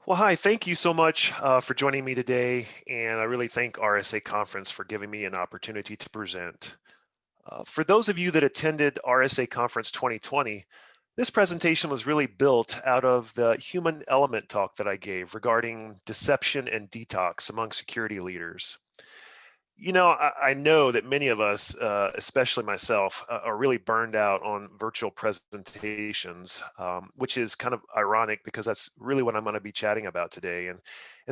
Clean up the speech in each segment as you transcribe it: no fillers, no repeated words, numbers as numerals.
Well, hi, thank you so much for joining me today. And I really thank RSA Conference for giving me an opportunity to present. For those of you that attended RSA Conference 2020, this presentation was really built out of the human element talk that I gave regarding deception and detox among security leaders. I know that many of us, especially myself, are really burned out on virtual presentations, which is kind of ironic because that's really what I'm going to be chatting about today. And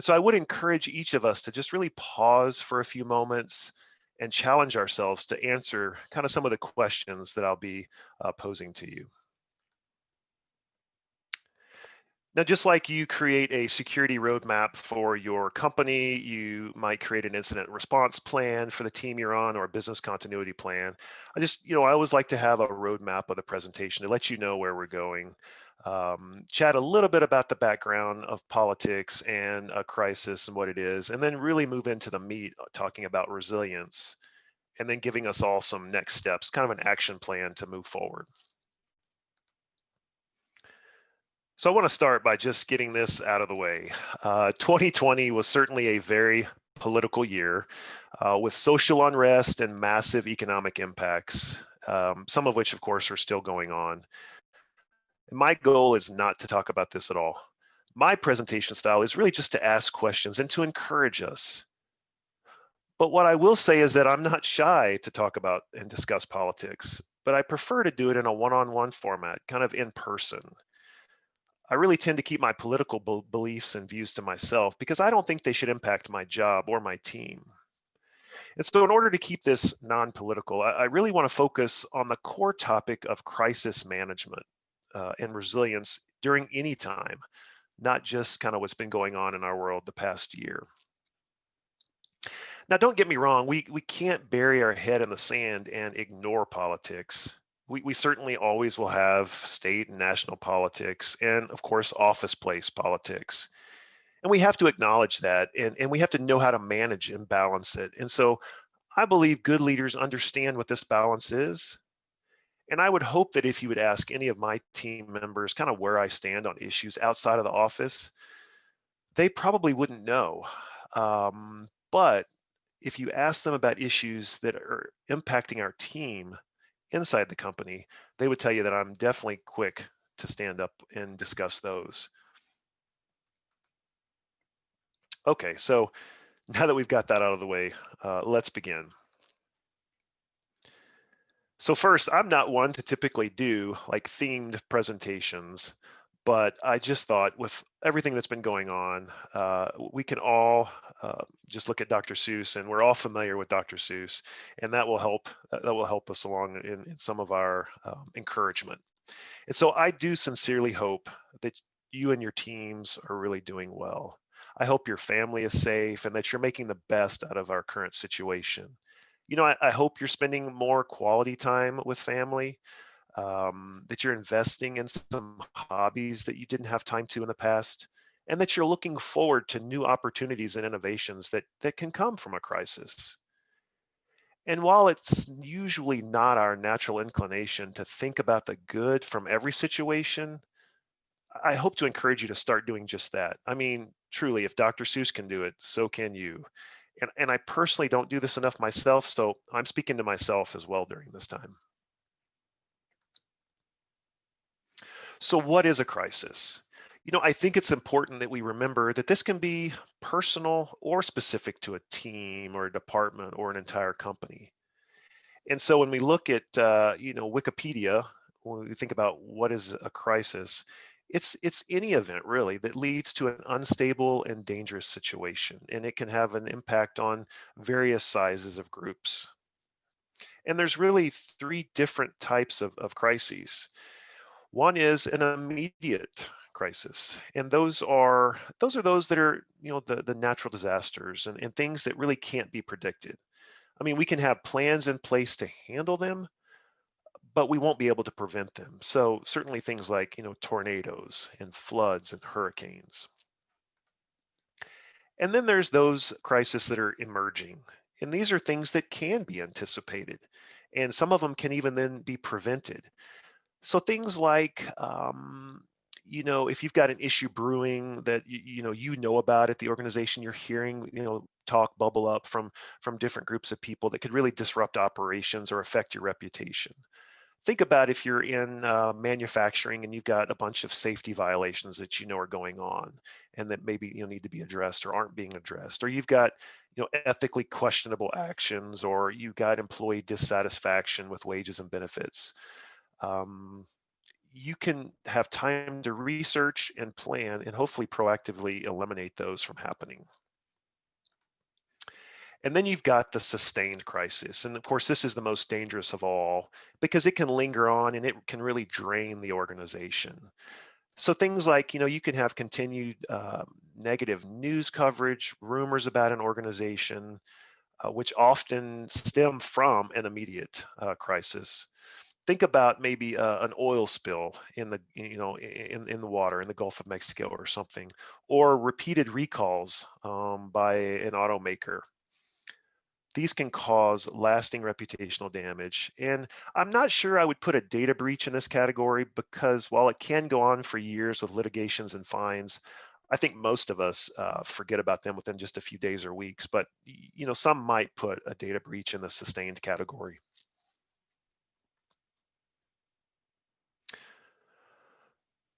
so I would encourage each of us to just really pause for a few moments and challenge ourselves to answer kind of some of the questions that I'll be posing to you. Now, just like you create a security roadmap for your company, you might create an incident response plan for the team you're on or a business continuity plan. I always like to have a roadmap of the presentation to let you know where we're going. Chat a little bit about the background of politics and a crisis and what it is, and then really move into the meat, talking about resilience, and then giving us all some next steps, kind of an action plan to move forward. So I want to start by just getting this out of the way. 2020 was certainly a very political year with social unrest and massive economic impacts, some of which, of course, are still going on. And my goal is not to talk about this at all. My presentation style is really just to ask questions and to encourage us. But what I will say is that I'm not shy to talk about and discuss politics, but I prefer to do it in a one-on-one format, kind of in person. I really tend to keep my political beliefs and views to myself because I don't think they should impact my job or my team. And so, in order to keep this non political, I really want to focus on the core topic of crisis management and resilience during any time, not just kind of what's been going on in our world the past year. Now, don't get me wrong, we can't bury our head in the sand and ignore politics. We certainly always will have state and national politics and, of course, office place politics. And we have to acknowledge that and we have to know how to manage and balance it. And so I believe good leaders understand what this balance is. And I would hope that if you would ask any of my team members kind of where I stand on issues outside of the office, they probably wouldn't know. But if you ask them about issues that are impacting our team inside the company, they would tell you that I'm definitely quick to stand up and discuss those. Okay, so now that we've got that out of the way, let's begin. So first, I'm not one to typically do like themed presentations, but I just thought with everything that's been going on, we can all just look at Dr. Seuss, and we're all familiar with Dr. Seuss, and that will help. That will help us along in some of our encouragement. And so I do sincerely hope that you and your teams are really doing well. I hope your family is safe and that you're making the best out of our current situation. I hope you're spending more quality time with family, that you're investing in some hobbies that you didn't have time to in the past, and that you're looking forward to new opportunities and innovations that can come from a crisis. And while it's usually not our natural inclination to think about the good from every situation, I hope to encourage you to start doing just that. I mean, truly, if Dr. Seuss can do it, so can you. And I personally don't do this enough myself, so I'm speaking to myself as well during this time. So, what is a crisis? I think it's important that we remember that this can be personal or specific to a team or a department or an entire company. And so, when we look at, Wikipedia, when we think about what is a crisis, it's any event really that leads to an unstable and dangerous situation, and it can have an impact on various sizes of groups. And there's really three different types of crises. One is an immediate crisis, and those that are the natural disasters and things that really can't be predicted. I mean, we can have plans in place to handle them, but we won't be able to prevent them. So certainly things like tornadoes and floods and hurricanes. And then there's those crises that are emerging, and these are things that can be anticipated, and some of them can even then be prevented. So things like, if you've got an issue brewing that you know about at the organization, you're hearing talk bubble up from different groups of people that could really disrupt operations or affect your reputation. Think about if you're in manufacturing and you've got a bunch of safety violations that are going on and that maybe need to be addressed or aren't being addressed, or you've got ethically questionable actions, or you've got employee dissatisfaction with wages and benefits. You can have time to research and plan and hopefully proactively eliminate those from happening. And then you've got the sustained crisis. And of course, this is the most dangerous of all because it can linger on and it can really drain the organization. So things like, you can have continued negative news coverage, rumors about an organization, which often stem from an immediate crisis. Think about maybe an oil spill in the in the water in the Gulf of Mexico or something, or repeated recalls by an automaker. These can cause lasting reputational damage. And I'm not sure I would put a data breach in this category because while it can go on for years with litigations and fines, I think most of us forget about them within just a few days or weeks. But some might put a data breach in the sustained category.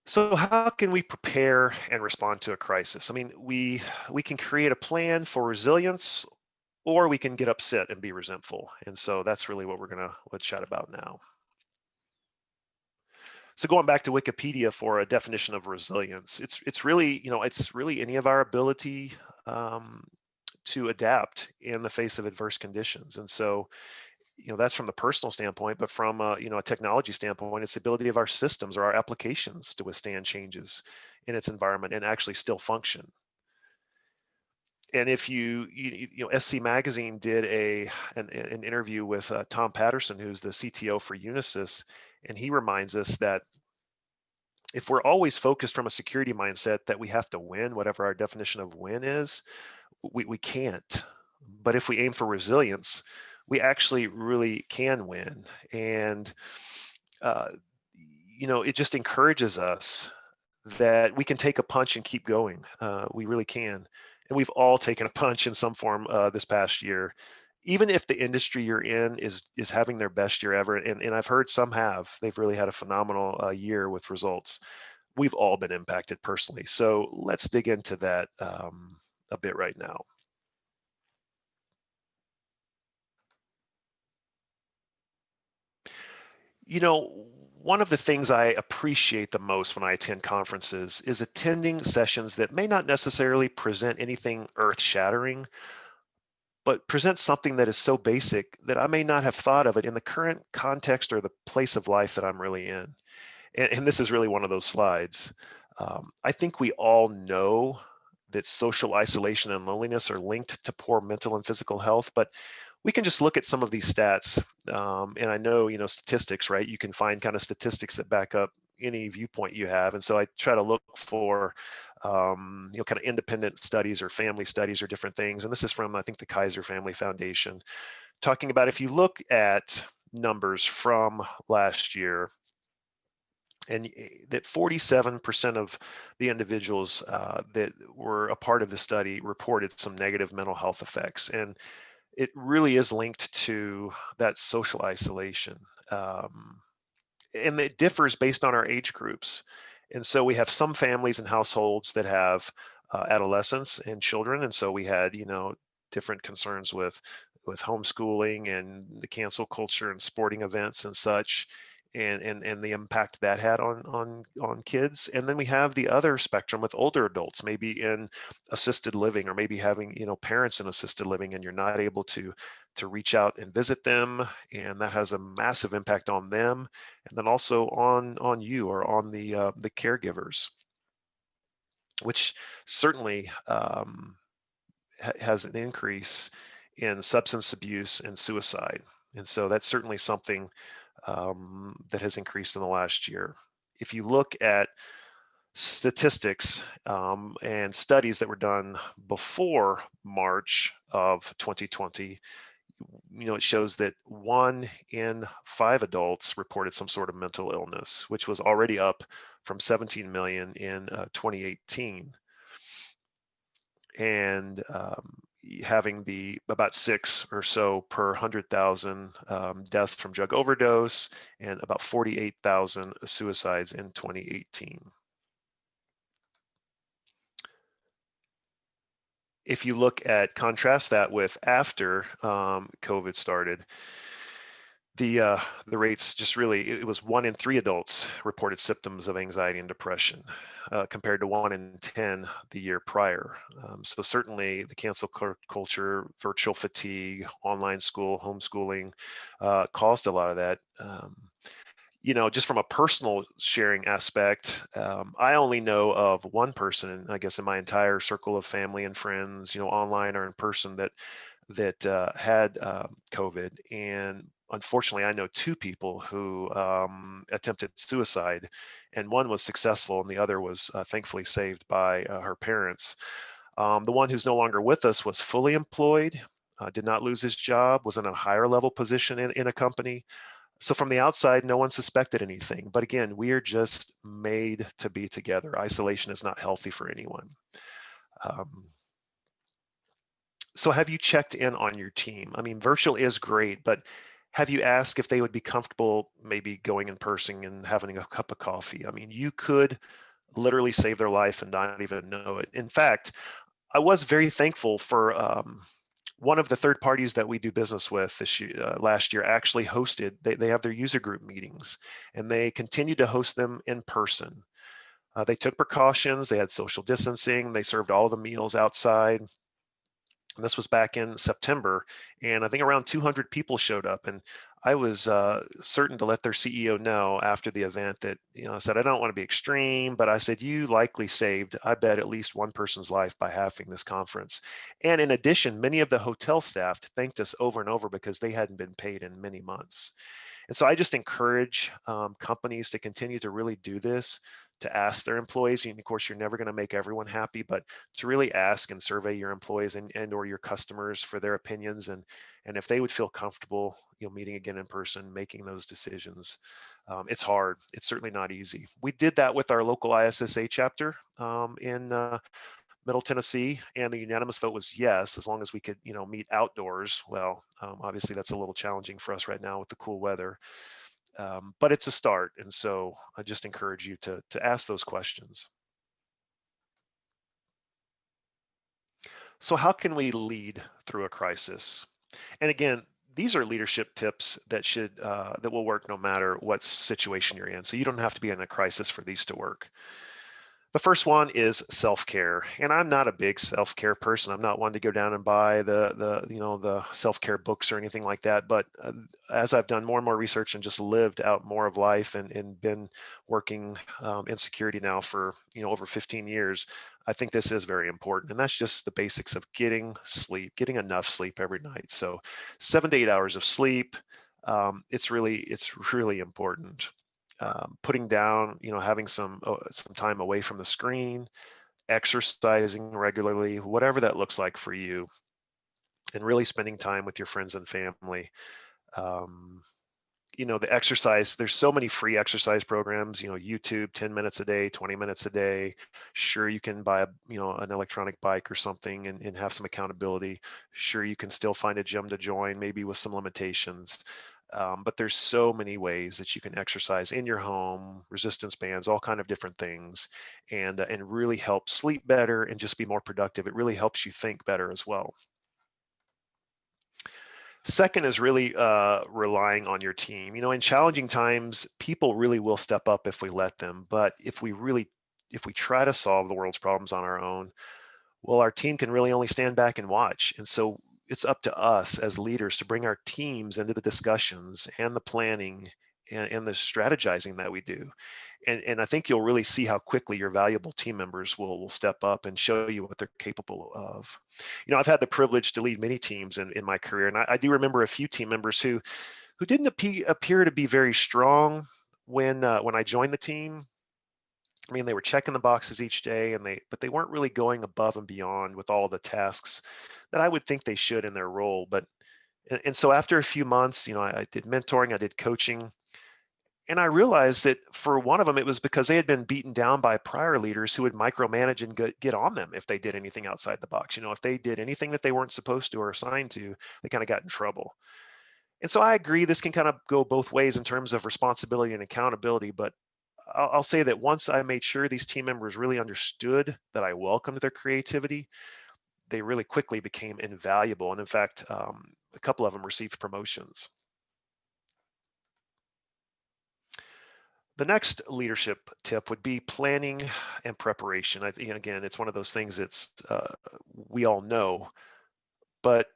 So how can we prepare and respond to a crisis? I mean, we can create a plan for resilience, or we can get upset and be resentful. And so that's really what we're gonna chat about now. So going back to Wikipedia for a definition of resilience, it's really it's really any of our ability to adapt in the face of adverse conditions. And so that's from the personal standpoint, but from a technology standpoint, it's the ability of our systems or our applications to withstand changes in its environment and actually still function. And if SC Magazine did an interview with Tom Patterson, who's the CTO for Unisys, and he reminds us that if we're always focused from a security mindset that we have to win, whatever our definition of win is, we can't. But if we aim for resilience, we actually really can win. And it just encourages us that we can take a punch and keep going. We really can. And we've all taken a punch in some form this past year, even if the industry you're in is having their best year ever. And I've heard some they've really had a phenomenal year with results. We've all been impacted personally. So let's dig into that a bit right now. One of the things I appreciate the most when I attend conferences is attending sessions that may not necessarily present anything earth-shattering, but present something that is so basic that I may not have thought of it in the current context or the place of life that I'm really in. And this is really one of those slides. I think we all know that social isolation and loneliness are linked to poor mental and physical health, but we can just look at some of these stats. And I know, statistics, right? You can find kind of statistics that back up any viewpoint you have. And so I try to look for, kind of independent studies or family studies or different things. And this is from, I think, the Kaiser Family Foundation, talking about if you look at numbers from last year, and that 47% of the individuals that were a part of the study reported some negative mental health effects. And it really is linked to that social isolation. And it differs based on our age groups. And so we have some families and households that have adolescents and children. And so we had, different concerns with homeschooling and the cancel culture and sporting events and such, and the impact that had on kids. And then we have the other spectrum with older adults, maybe in assisted living, or maybe having parents in assisted living, and you're not able to reach out and visit them, and that has a massive impact on them, and then also on you or on the caregivers, which certainly has an increase in substance abuse and suicide. And so that's certainly something that has increased in the last year. If you look at statistics and studies that were done before March of 2020, it shows that 1 in 5 adults reported some sort of mental illness, which was already up from 17 million in 2018. And having the about 6 or so per 100,000 deaths from drug overdose, and about 48,000 suicides in 2018. If you contrast that with after COVID started, the rates just really, it was 1 in 3 adults reported symptoms of anxiety and depression, compared to 1 in 10 the year prior. So certainly the cancel culture, virtual fatigue, online school, homeschooling caused a lot of that. Just from a personal sharing aspect, I only know of one person, I guess, in my entire circle of family and friends, online or in person, that had COVID. And unfortunately, I know 2 people who attempted suicide, and one was successful, and the other was thankfully saved by her parents. The one who's no longer with us was fully employed, did not lose his job, was in a higher level position in a company. So from the outside, no one suspected anything. But again, we are just made to be together. Isolation is not healthy for anyone. So have you checked in on your team? I mean, virtual is great, but have you asked if they would be comfortable maybe going in person and having a cup of coffee? I mean, you could literally save their life and not even know it. In fact, I was very thankful for one of the third parties that we do business with last year actually hosted, they have their user group meetings, and they continue to host them in person. They took precautions, they had social distancing, they served all the meals outside. And this was back in September, and I think around 200 people showed up. And I was certain to let their CEO know after the event that, I said, I don't want to be extreme, but I said, you likely saved, I bet, at least one person's life by having this conference. And in addition, many of the hotel staff thanked us over and over because they hadn't been paid in many months. And so I just encourage companies to continue to really do this, to ask their employees. And of course, you're never going to make everyone happy, but to really ask and survey your employees and or your customers for their opinions, and if they would feel comfortable, meeting again in person, making those decisions. It's hard. It's certainly not easy. We did that with our local ISSA chapter in Middle Tennessee, and the unanimous vote was yes, as long as we could, meet outdoors. Well, obviously that's a little challenging for us right now with the cool weather, but it's a start. And so I just encourage you to ask those questions. So how can we lead through a crisis? And again, these are leadership tips that will work no matter what situation you're in. So you don't have to be in a crisis for these to work. The first one is self-care, and I'm not a big self-care person. I'm not one to go down and buy the self-care books or anything like that. But as I've done more and more research and just lived out more of life and been working in security now for over 15 years, I think this is very important. And that's just the basics of getting sleep, getting enough sleep every night. So 7 to 8 hours of sleep. It's really important. Putting down, having some time away from the screen, exercising regularly, whatever that looks like for you, and really spending time with your friends and family. Um, the exercise, there's so many free exercise programs, YouTube, 10 minutes a day, 20 minutes a day. Sure, you can buy an electronic bike or something and have some accountability. Sure, you can still find a gym to join, maybe with some limitations. But there's so many ways that you can exercise in your home, resistance bands, all kind of different things, and really help sleep better and just be more productive. It really helps you think better as well. Second is really relying on your team. In challenging times, people really will step up if we let them. But if we try to solve the world's problems on our own, well, our team can really only stand back and watch. And so it's up to us as leaders to bring our teams into the discussions and the planning and the strategizing that we do. And I think you'll really see how quickly your valuable team members will step up and show you what they're capable of. I've had the privilege to lead many teams in my career, and I do remember a few team members who didn't appear to be very strong when I joined the team. I mean, they were checking the boxes each day, but they weren't really going above and beyond with all the tasks that I would think they should in their role. But And so after a few months, I did mentoring, I did coaching, and I realized that for one of them, it was because they had been beaten down by prior leaders who would micromanage and get on them if they did anything outside the box. If they did anything that they weren't supposed to or assigned to, they kind of got in trouble. And so I agree this can kind of go both ways in terms of responsibility and accountability. But I'll say that once I made sure these team members really understood that I welcomed their creativity, they really quickly became invaluable. And in fact, a couple of them received promotions. The next leadership tip would be planning and preparation. I think, again, it's one of those things that's we all know, but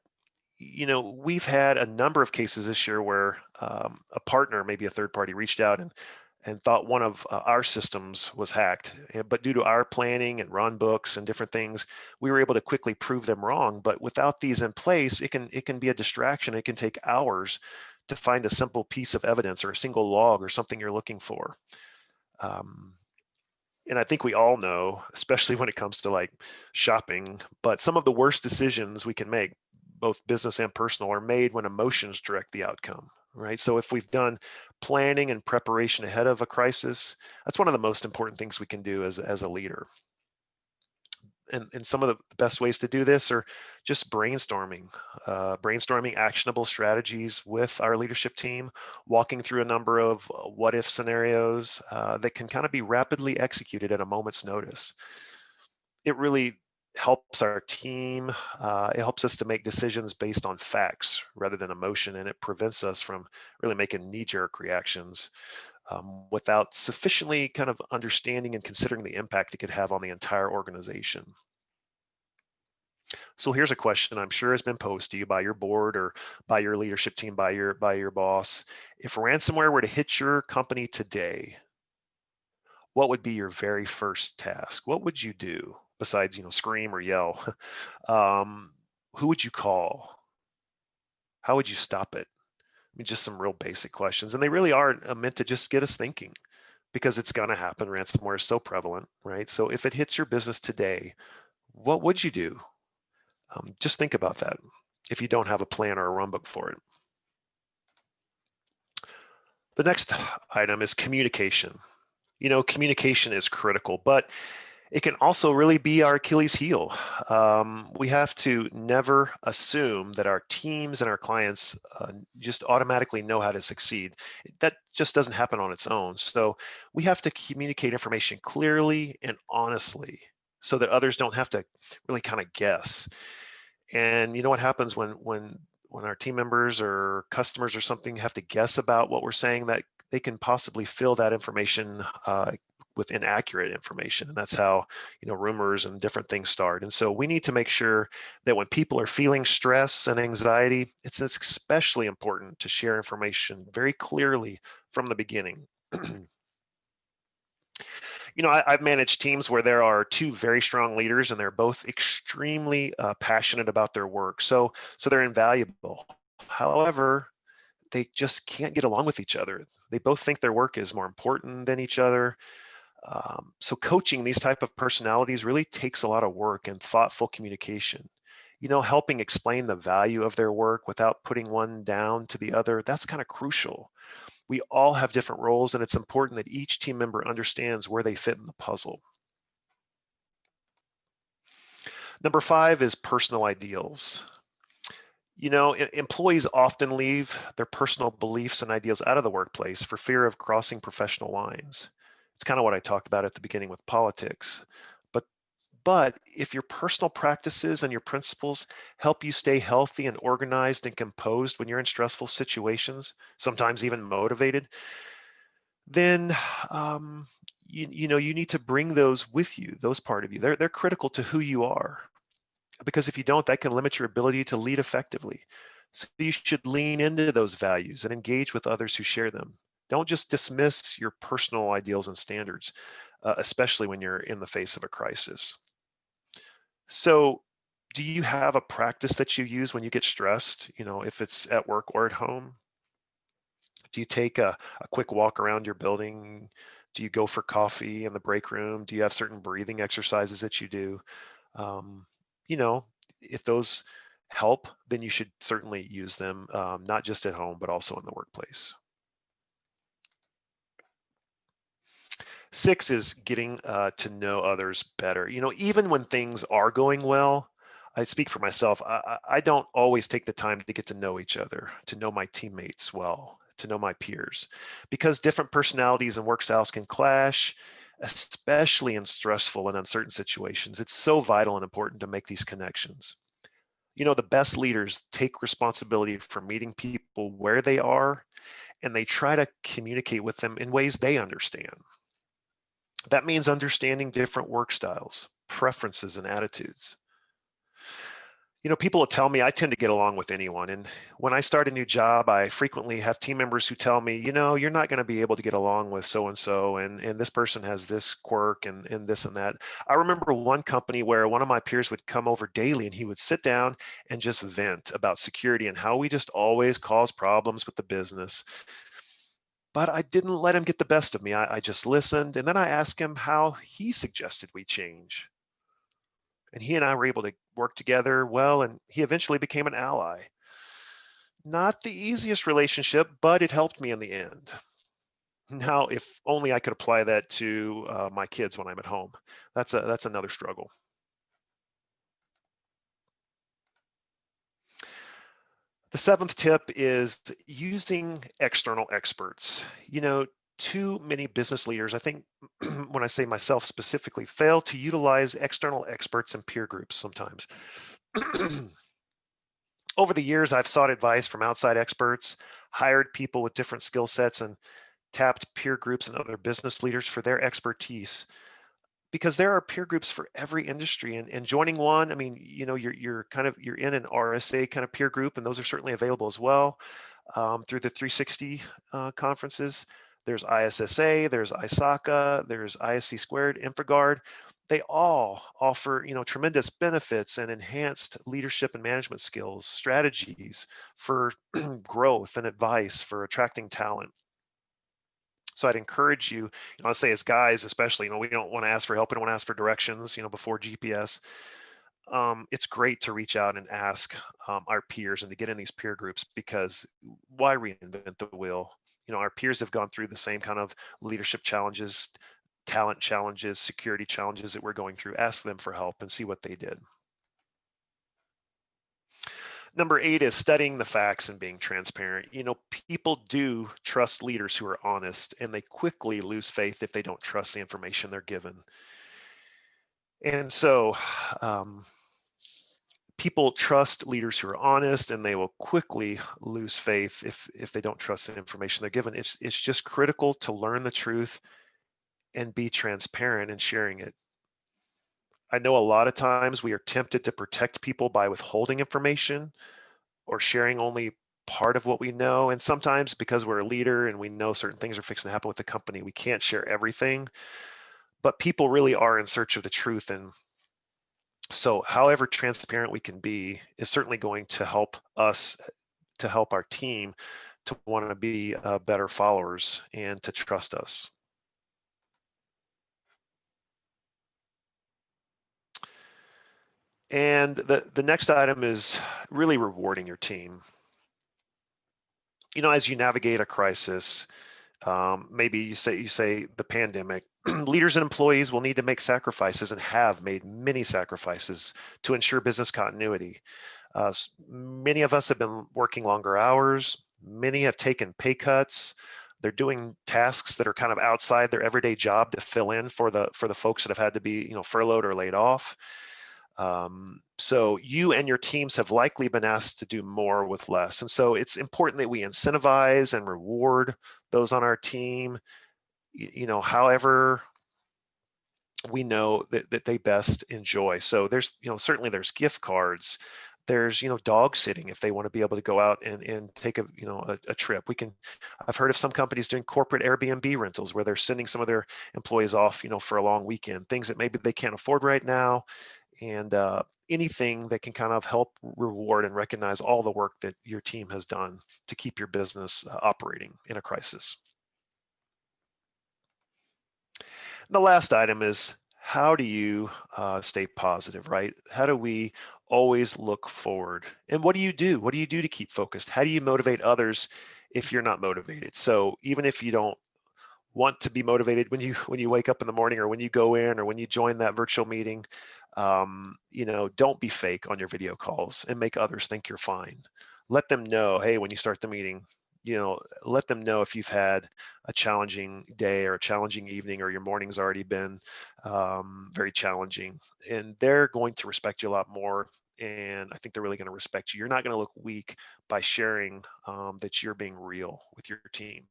we've had a number of cases this year where a partner, maybe a third party, reached out and thought one of our systems was hacked. But due to our planning and run books and different things, we were able to quickly prove them wrong. But without these in place, it can be a distraction. It can take hours to find a simple piece of evidence or a single log or something you're looking for. Um, and I think we all know, especially when it comes to like shopping, but some of the worst decisions we can make, both business and personal, are made when emotions direct the outcome, right? So if we've done planning and preparation ahead of a crisis, that's one of the most important things we can do as a leader. And some of the best ways to do this are just brainstorming actionable strategies with our leadership team, walking through a number of what if scenarios that can kind of be rapidly executed at a moment's notice. It really helps our team. It helps us to make decisions based on facts rather than emotion, and it prevents us from really making knee-jerk reactions without sufficiently kind of understanding and considering the impact it could have on the entire organization. So here's a question I'm sure has been posed to you by your board or by your leadership team, by your boss. If ransomware were to hit your company today, what would be your very first task? What would you do besides, scream or yell? um, who would you call? How would you stop it? I mean, just some real basic questions, and they really are meant to just get us thinking, because it's going to happen. Ransomware is so prevalent, right? So if it hits your business today, what would you do? Just think about that if you don't have a plan or a runbook for it. The next item is communication. Communication is critical, but it can also really be our Achilles heel. We have to never assume that our teams and our clients just automatically know how to succeed. That just doesn't happen on its own. So we have to communicate information clearly and honestly so that others don't have to really kind of guess. And you know what happens when our team members or customers or something have to guess about what we're saying, that they can possibly fill that information with inaccurate information, and that's how rumors and different things start. And so we need to make sure that when people are feeling stress and anxiety, it's especially important to share information very clearly from the beginning. I've managed teams where there are two very strong leaders and they're both extremely passionate about their work. So they're invaluable. However, they just can't get along with each other. They both think their work is more important than each other. So coaching these type of personalities really takes a lot of work and thoughtful communication. Helping explain the value of their work without putting one down to the other, that's kind of crucial. We all have different roles, and it's important that each team member understands where they fit in the puzzle. Number 5 is personal ideals. Employees often leave their personal beliefs and ideals out of the workplace for fear of crossing professional lines. It's kind of what I talked about at the beginning with politics. But if your personal practices and your principles help you stay healthy and organized and composed when you're in stressful situations, sometimes even motivated, then you need to bring those with you, those part of you. They're critical to who you are, because if you don't, that can limit your ability to lead effectively. So you should lean into those values and engage with others who share them. Don't just dismiss your personal ideals and standards, especially when you're in the face of a crisis. So do you have a practice that you use when you get stressed, if it's at work or at home? Do you take a quick walk around your building? Do you go for coffee in the break room? Do you have certain breathing exercises that you do? Um, you know, if those help, then you should certainly use them, not just at home, but also in the workplace. 6 is getting to know others better. Even when things are going well, I speak for myself. I don't always take the time to get to know each other, to know my teammates well, to know my peers, because different personalities and work styles can clash, especially in stressful and uncertain situations. It's so vital and important to make these connections. The best leaders take responsibility for meeting people where they are, and they try to communicate with them in ways they understand. That means understanding different work styles, preferences, and attitudes. People will tell me I tend to get along with anyone. And when I start a new job, I frequently have team members who tell me, you're not going to be able to get along with so and so, and this person has this quirk and this and that. I remember one company where one of my peers would come over daily and he would sit down and just vent about security and how we just always cause problems with the business. But I didn't let him get the best of me. I just listened, and then I asked him how he suggested we change. And he and I were able to work together well, and he eventually became an ally. Not the easiest relationship, but it helped me in the end. Now, if only I could apply that to my kids when I'm at home. That's another struggle. The 7th tip is using external experts. Too many business leaders, I think, when I say myself specifically, fail to utilize external experts and peer groups sometimes. Over the years, I've sought advice from outside experts, hired people with different skill sets, and tapped peer groups and other business leaders for their expertise, because there are peer groups for every industry, and joining one, I mean, you're in an RSA kind of peer group, and those are certainly available as well through the 360 conferences. There's ISSA, there's ISACA, there's ISC Squared, InfraGard. They all offer, tremendous benefits and enhanced leadership and management skills, strategies for growth and advice for attracting talent. So I'd encourage you, I'll say as guys, especially, we don't want to ask for help. We don't want to ask for directions, before GPS. It's great to reach out and ask our peers and to get in these peer groups, because why reinvent the wheel? Our peers have gone through the same kind of leadership challenges, talent challenges, security challenges that we're going through. Ask them for help and see what they did. Number 8 is studying the facts and being transparent. People do trust leaders who are honest, and they quickly lose faith if they don't trust the information they're given. And so people trust leaders who are honest, and they will quickly lose faith if they don't trust the information they're given. It's just critical to learn the truth and be transparent in sharing it. I know a lot of times we are tempted to protect people by withholding information or sharing only part of what we know. And sometimes, because we're a leader and we know certain things are fixing to happen with the company, we can't share everything. But people really are in search of the truth. And so however transparent we can be is certainly going to help us, to help our team to want to be better followers and to trust us. And the next item is really rewarding your team. As you navigate a crisis, maybe you say the pandemic, leaders and employees will need to make sacrifices and have made many sacrifices to ensure business continuity. Many of us have been working longer hours. Many have taken pay cuts. They're doing tasks that are kind of outside their everyday job to fill in for the folks that have had to be furloughed or laid off. So you and your teams have likely been asked to do more with less. And so it's important that we incentivize and reward those on our team, however we know that they best enjoy. So there's, certainly there's gift cards. There's, dog sitting if they want to be able to go out and take a trip. I've heard of some companies doing corporate Airbnb rentals where they're sending some of their employees off, for a long weekend, things that maybe they can't afford right now. And anything that can kind of help reward and recognize all the work that your team has done to keep your business operating in a crisis. And the last item is how do you stay positive, right? How do we always look forward? And what do you do? What do you do to keep focused? How do you motivate others if you're not motivated? So even if you don't want to be motivated when you wake up in the morning, or when you go in, or when you join that virtual meeting, don't be fake on your video calls and make others think you're fine. Let them know, hey, when you start the meeting, let them know if you've had a challenging day or a challenging evening, or your morning's already been very challenging, and they're going to respect you a lot more. And I think they're really going to respect you. You're not going to look weak by sharing that you're being real with your team.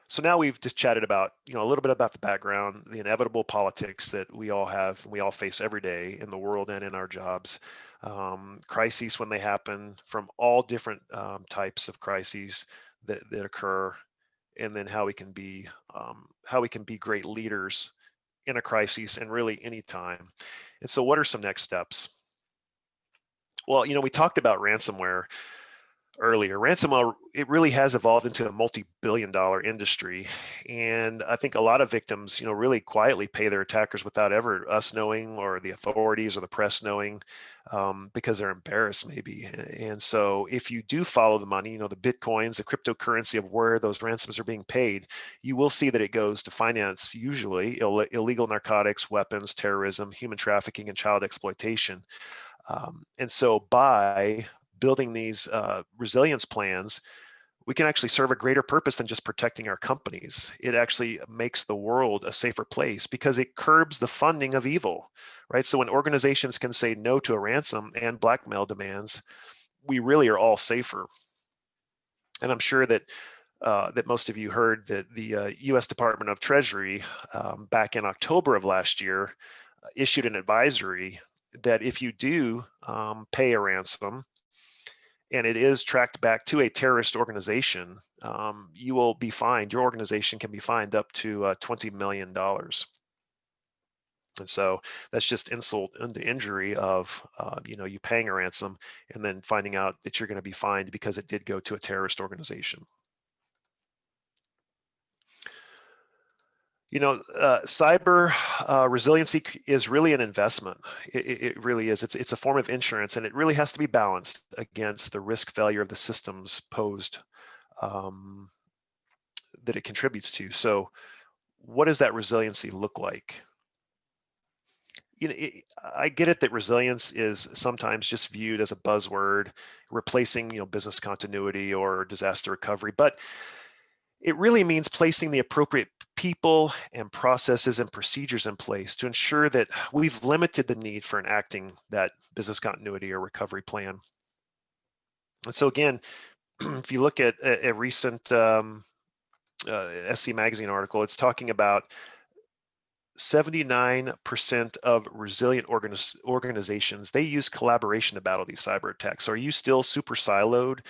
So now we've just chatted about, a little bit about the background, the inevitable politics that we all have, and we all face every day in the world and in our jobs. Crises when they happen, from all different types of crises that occur, and then how we can be great leaders in a crisis, and really any time. And so, what are some next steps? Well, we talked about ransomware earlier. Ransomware, it really has evolved into a multi-billion-dollar industry, and I think a lot of victims, really quietly pay their attackers without ever us knowing, or the authorities or the press knowing, because they're embarrassed maybe. And so, if you do follow the money, the bitcoins, the cryptocurrency of where those ransoms are being paid, you will see that it goes to finance usually illegal narcotics, weapons, terrorism, human trafficking, and child exploitation. And so, by building these resilience plans, we can actually serve a greater purpose than just protecting our companies. It actually makes the world a safer place, because it curbs the funding of evil, right? So when organizations can say no to a ransom and blackmail demands, we really are all safer. And I'm sure that that most of you heard that the U.S. Department of Treasury, back in October of last year, issued an advisory that if you do pay a ransom, and it is tracked back to a terrorist organization, you will be fined. Your organization can be fined up to $20 million. And so that's just insult and injury of, you paying a ransom and then finding out that you're going to be fined because it did go to a terrorist organization. Cyber resiliency is really an investment. It really is. It's a form of insurance, and it really has to be balanced against the risk failure of the systems posed, um, that it contributes to. So, what does that resiliency look like? I get it that resilience is sometimes just viewed as a buzzword, replacing business continuity or disaster recovery, but it really means placing the appropriate people and processes and procedures in place to ensure that we've limited the need for enacting that business continuity or recovery plan. And so again, if you look at a recent SC Magazine article, it's talking about 79% of resilient organizations, they use collaboration to battle these cyber attacks. So are you still super siloed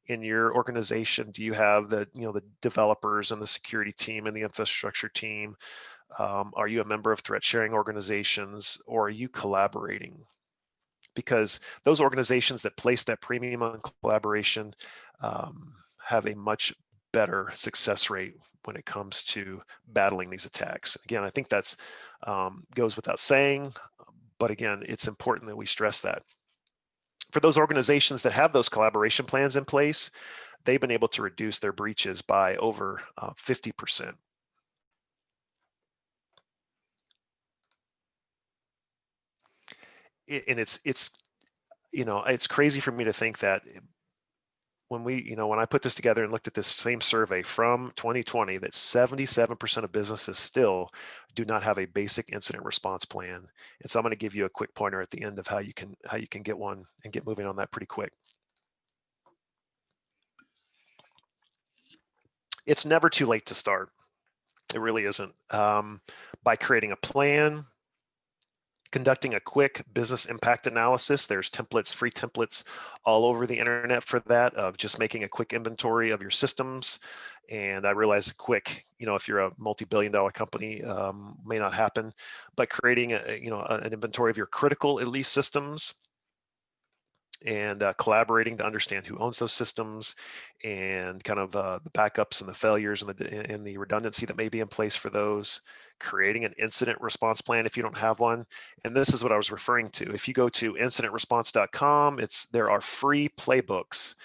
in your organization? Do you have the developers and the security team and the infrastructure team? Are you a member of threat sharing organizations, or are you collaborating? Because those organizations that place that premium on collaboration have a much better success rate when it comes to battling these attacks. Again, I think that's goes without saying, but again, it's important that we stress that. For those organizations that have those collaboration plans in place, they've been able to reduce their breaches by over 50%. And it's crazy for me to think that when I put this together and looked at this same survey from 2020, that 77% of businesses still do not have a basic incident response plan. And so I'm going to give you a quick pointer at the end of how you can get one and get moving on that pretty quick. It's never too late to start. It really isn't. By creating a plan, conducting a quick business impact analysis. There's templates, free templates all over the internet for that, of just making a quick inventory of your systems. And I realize quick, if you're a multi-billion-dollar company, may not happen, but creating an inventory of your critical, at least, systems. and collaborating to understand who owns those systems and kind of the backups and the failures and the redundancy that may be in place for those, creating an incident response plan if you don't have one. And this is what I was referring to. If you go to incidentresponse.com, there are free playbooks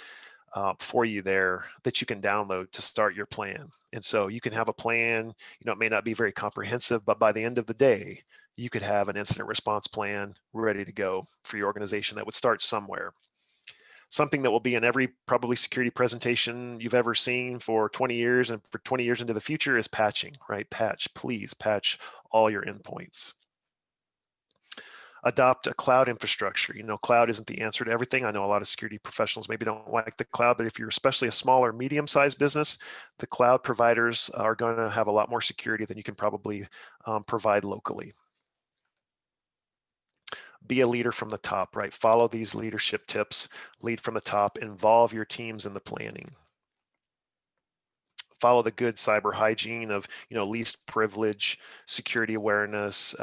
for you there that you can download to start your plan. And so you can have a plan, it may not be very comprehensive, but by the end of the day, you could have an incident response plan ready to go for your organization that would start somewhere. Something that will be in every probably security presentation you've ever seen for 20 years and for 20 years into the future is patching, right? Please patch all your endpoints. Adopt a cloud infrastructure. Cloud isn't the answer to everything. I know a lot of security professionals maybe don't like the cloud, but if you're especially a small or medium-sized business, the cloud providers are going to have a lot more security than you can probably provide locally. Be a leader from the top, right? Follow these leadership tips, lead from the top, involve your teams in the planning. Follow the good cyber hygiene of, least privilege, security awareness,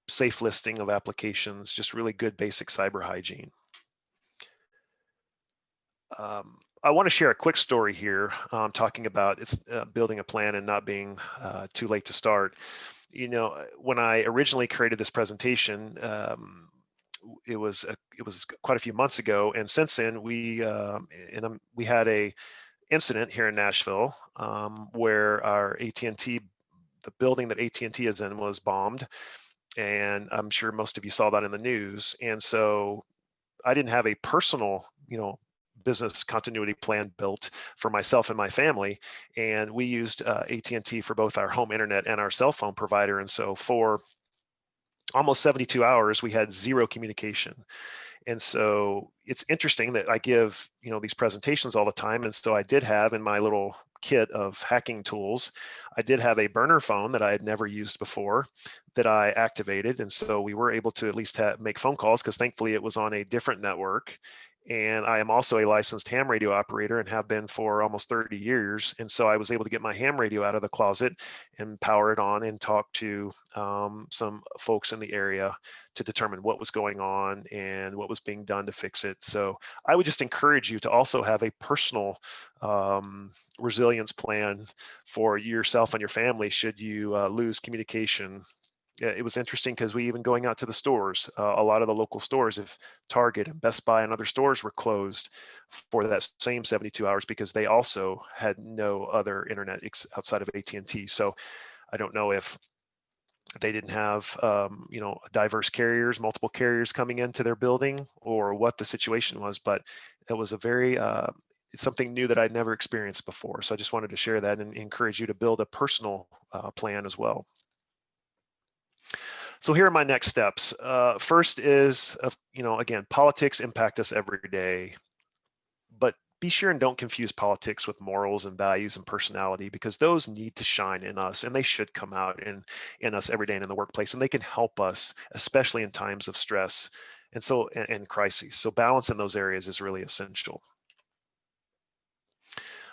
safe listing of applications, just really good basic cyber hygiene. I want to share a quick story here, talking about building a plan and not being too late to start. When I originally created this presentation, it was quite a few months ago, and since then we had a incident here in Nashville where our AT&T, the building that AT&T is in, was bombed, and I'm sure most of you saw that in the news. And so I didn't have a personal, business continuity plan built for myself and my family, and we used AT&T for both our home internet and our cell phone provider. And so for almost 72 hours, we had zero communication. And so it's interesting that I give, these presentations all the time. And so I did have in my little kit of hacking tools, I did have a burner phone that I had never used before that I activated. And so we were able to at least make phone calls, because thankfully it was on a different network. And I am also a licensed ham radio operator and have been for almost 30 years. And so I was able to get my ham radio out of the closet and power it on and talk to some folks in the area to determine what was going on and what was being done to fix it. So I would just encourage you to also have a personal resilience plan for yourself and your family should you lose communication. Yeah, it was interesting because we even going out to the stores, a lot of the local stores, if Target and Best Buy and other stores were closed for that same 72 hours because they also had no other internet outside of AT&T. So I don't know if they didn't have, diverse carriers, multiple carriers coming into their building, or what the situation was, but it was a very, it's something new that I'd never experienced before. So I just wanted to share that and encourage you to build a personal plan as well. So here are my next steps. First is, again, politics impact us every day, but be sure and don't confuse politics with morals and values and personality, because those need to shine in us, and they should come out in us every day and in the workplace, and they can help us, especially in times of stress and crises. So balance in those areas is really essential.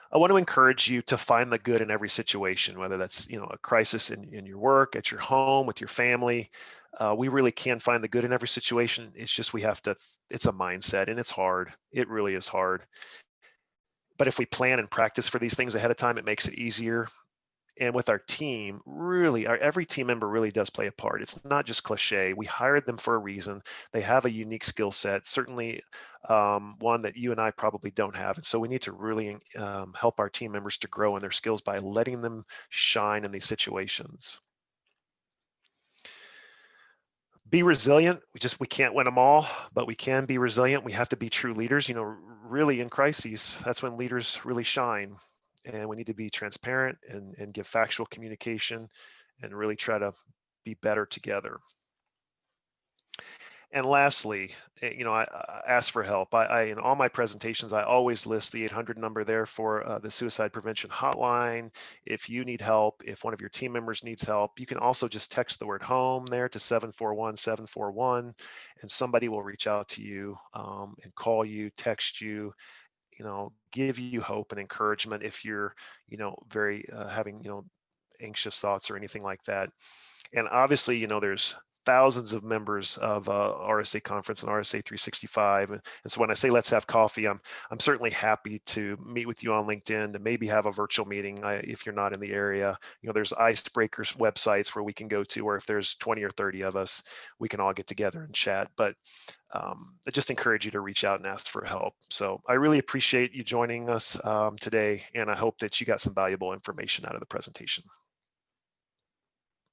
I want to encourage you to find the good in every situation, whether that's, a crisis in your work, at your home, with your family. We really can find the good in every situation. It's just it's a mindset, and it's hard. It really is hard. But if we plan and practice for these things ahead of time, it makes it easier. And with our team, really, every team member really does play a part. It's not just cliche. We hired them for a reason. They have a unique skill set, certainly one that you and I probably don't have. And so we need to really help our team members to grow in their skills by letting them shine in these situations. Be resilient. We can't win them all, but we can be resilient. We have to be true leaders. Really in crises, that's when leaders really shine. And we need to be transparent and give factual communication and really try to be better together. And lastly, I ask for help. In all my presentations, I always list the 800 number there for the suicide prevention hotline. If you need help, if one of your team members needs help, you can also just text the word home there to 741-741, and somebody will reach out to you and call you, text you, give you hope and encouragement if you're, very having, anxious thoughts or anything like that. And obviously, there's thousands of members of RSA Conference and RSA 365. And so when I say let's have coffee, I'm certainly happy to meet with you on LinkedIn, to maybe have a virtual meeting if you're not in the area. There's icebreakers websites where we can go to, or if there's 20 or 30 of us, we can all get together and chat. But I just encourage you to reach out and ask for help. So I really appreciate you joining us today, and I hope that you got some valuable information out of the presentation.